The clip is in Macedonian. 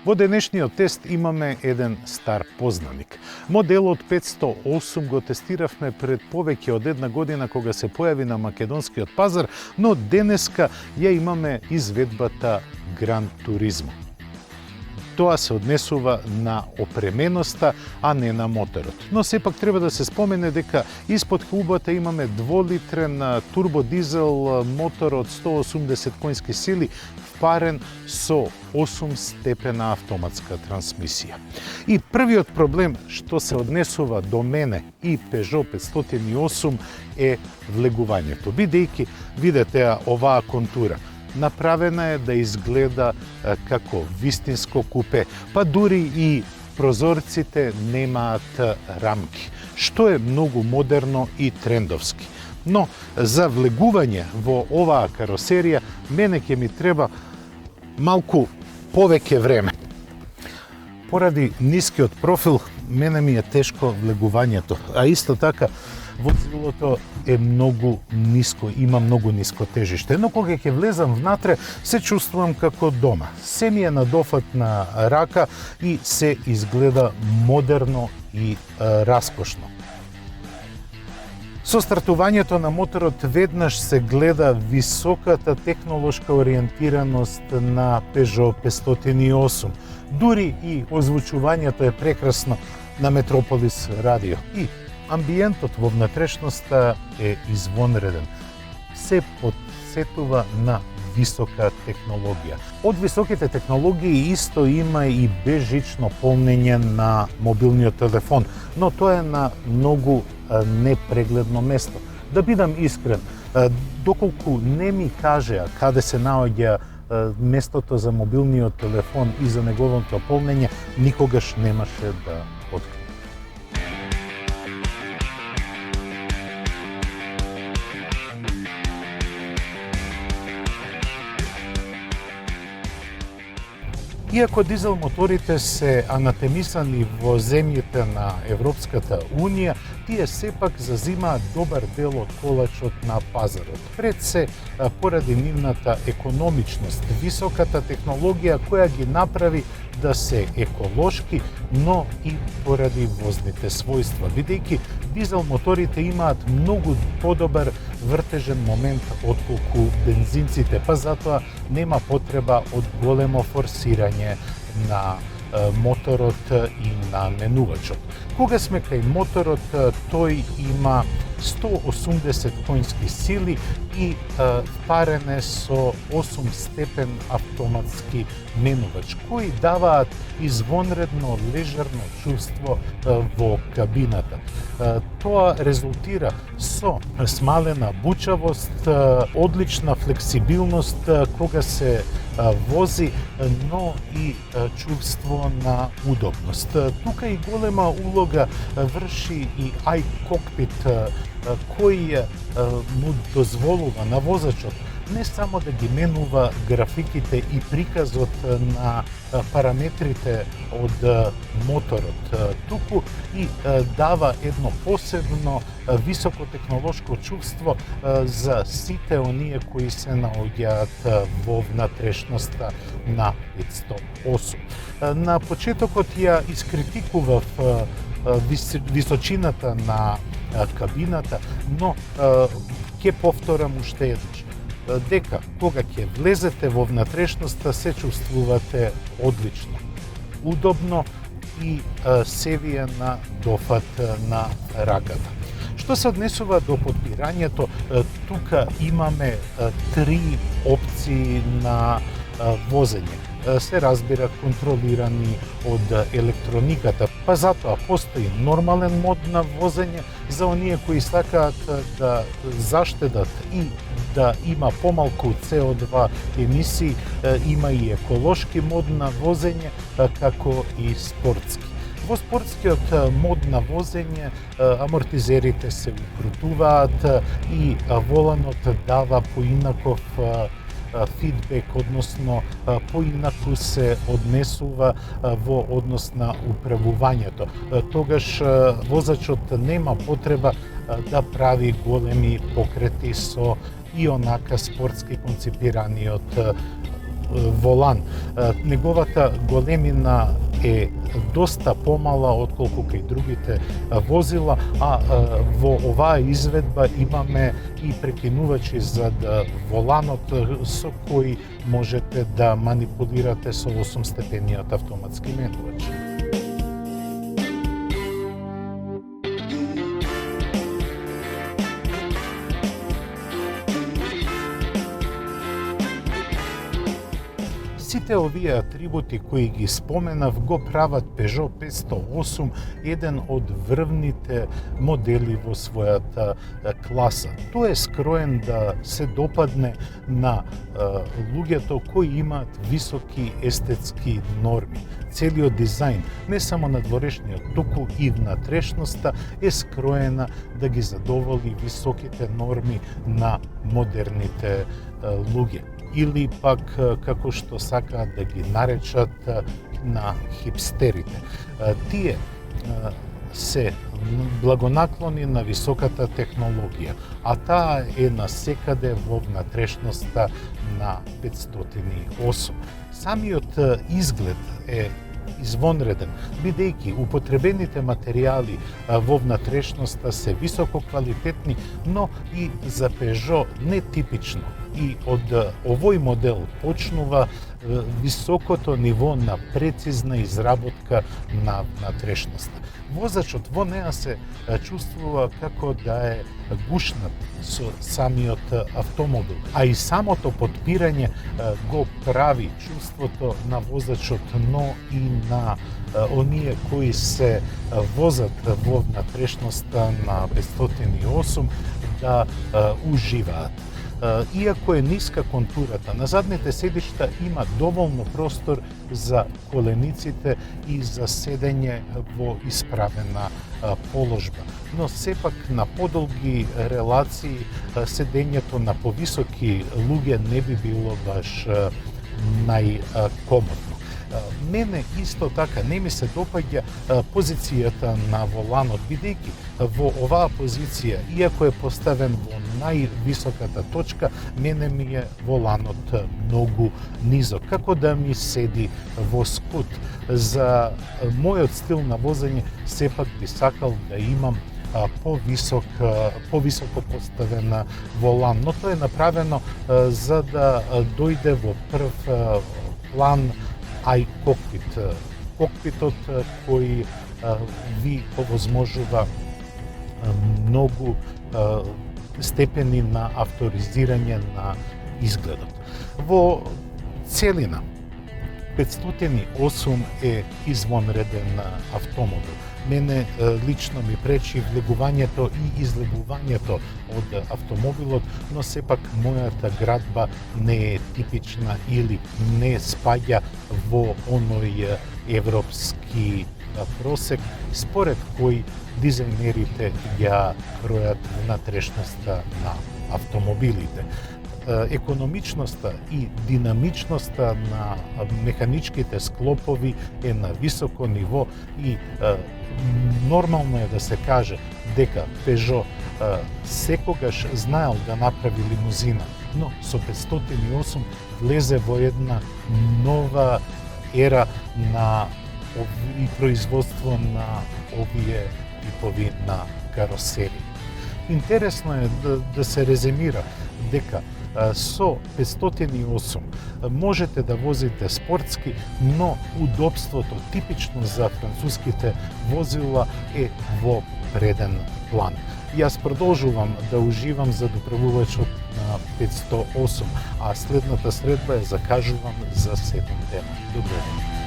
Во денешниот тест имаме еден стар познаник. Моделот 508 го тестиравме пред повеќе од една година кога се појави на македонскиот пазар, но денеска ја имаме изведбата Гран Туризмо. Тоа се однесува на опременоста, а не на моторот. Но сепак треба да се спомене дека испод хубата имаме 2-литрен турбодизел мотор од 180 конски сили, впарен со 8-степена автоматска трансмисија. И првиот проблем што се однесува до мене и Peugeot 508 е влегувањето. Бидејќи, видете оваа контура, направена е да изгледа како вистинско купе, па дури и прозорците немаат рамки, што е многу модерно и трендовски. Но за влегување во оваа каросерија мене ќе ми треба малку повеќе време. Поради нискиот профил, мене ми е тешко влегувањето, а исто така возилото е многу ниско, има многу ниско тежиште, но кога ќе влезам внатре, се чувствувам како дома. Се ми е на дофат на рака и се изгледа модерно и раскошно. Со стартувањето на моторот веднаш се гледа високата технолошка ориентираност на Peugeot 508. Дури и озвучувањето е прекрасно на Метрополис радио. И амбиентот во внатрешноста е извонреден. Се подсетува на висока технологија. Од високите технологии исто има и безжично полнење на мобилниот телефон, но тоа е на многу непрегледно место. Да бидам искрен, доколку не ми кажеа каде се наоѓа местото за мобилниот телефон и за неговото полнење, никогаш немаше да открием. Иако дизел моторите се анатемисани во земјите на Европската Унија, тие сепак зазимаат добар дел од колачот на пазарот. Пред се поради нивната економичност, високата технологија која ги направи да се еколошки, но и поради возните својства, бидејќи дизел моторите имаат многу подобар вртежен момент отколку бензинците, па затоа нема потреба од големо форсирање на моторот и на менувачот. Кога сме кај моторот, тој има 180 конски сили и впарен е со 8-степен автоматски менувач, кои даваат извонредно лежерно чувство во кабината. Тоа резултира со смалена бучавост, одлична флексибилност кога се вози, но и чувство на удобност. Тука и голема улога врши и iCockpit, кој му дозволува на возачот не само да ги менува графиките и приказот на параметрите од моторот, туку и дава едно посебно високотехнолошко чувство за сите оние кои се наоѓаат во внатрешноста на 508. На почетокот ја искритикував височината на кабината, но ќе повторам уште еднаш дека кога ќе влезете во внатрешноста се чувствувате одлично, удобно и се ви е на дофат на раката. Што се однесува до подпирањето, тука имаме 3 опции на возење. Се разбира контролирани од електрониката, па затоа постои нормален мод на возење за оние кои сакаат да заштедат и да има помалку CO2 емисии, има и еколошки мод на возење, како и спортски. Во спортскиот мод на возење амортизерите се укрутуваат и воланот дава поинаков фидбек, односно поинаку се однесува во однос на управувањето. Тогаш возачот нема потреба да прави големи покрети со и онака спортски концепираниот волан. Неговата големина е доста помала отколку кај другите возила, а во оваа изведба имаме и прекинувачи зад воланот со кои можете да манипулирате со 8-степениот автоматски менувач. Сите овие атрибути кои ги споменав го прават Peugeot 508 еден од врвните модели во својата класа. Тој е скроен да се допадне на луѓето кои имаат високи естетски норми. Целиот дизајн, не само на дворешниот, туку и внатрешноста е скроена да ги задоволи високите норми на модерните луѓе. Или пак, како што сакаат да ги наречат, на хипстерите. Тие се благонаклони на високата технологија, а таа е насекаде во внатрешноста на 508. Самиот изглед е извонреден, бидејќи употребените материјали во внатрешноста се високо квалитетни, но и за Peugeot нетипично. И од овој модел почнува високото ниво на прецизна изработка на внатрешноста. Возачот во неа се чувствува како да е гушнат со самиот автомобил, а и самото потпирање го прави чувството на возачот, но и на оние кои се возат во внатрешноста на 508 да уживаат. Иако е ниска контурата, на задните седишта има доволно простор за колениците и за седење во исправена положба. Но сепак на подолги релации седењето на повисоки луѓе не би било баш најкомодно. Мене исто така не ми се допаѓа позицијата на воланот, бидејќи во оваа позиција, иако е поставен во највисоката точка, мене ми е воланот многу низок, како да ми седи во скут. За мојот стил на возење сепак би сакал да имам повисоко поставен волан, но тоа е направено за да дојде во прв план iCockpit. Кокпитот кој ви овозможува многу степени на авторизирање на изгледот. Во целина, 508 е извонреден автомобил. Мене лично ми пречи влегувањето и излегувањето од автомобилот, но сепак мојата градба не е типична или не спаѓа во оној европски просек, според кој дизајнерите ја кројат внатрешноста на автомобилите. Економичноста и динамичноста на механичките склопови е на високо ниво и нормално е да се каже дека Peugeot секогаш знаел да направи лимузина, но со 508 влезе во една нова ера на производство на овие типови на каросери. Интересно е да се резимира дека со 508 можете да возите спортски, но удобството типично за француските возила е во преден план. Јас продолжувам да уживам за доправувачот на 508, а следната средба ја закажувам за 7 дена. Добро ден.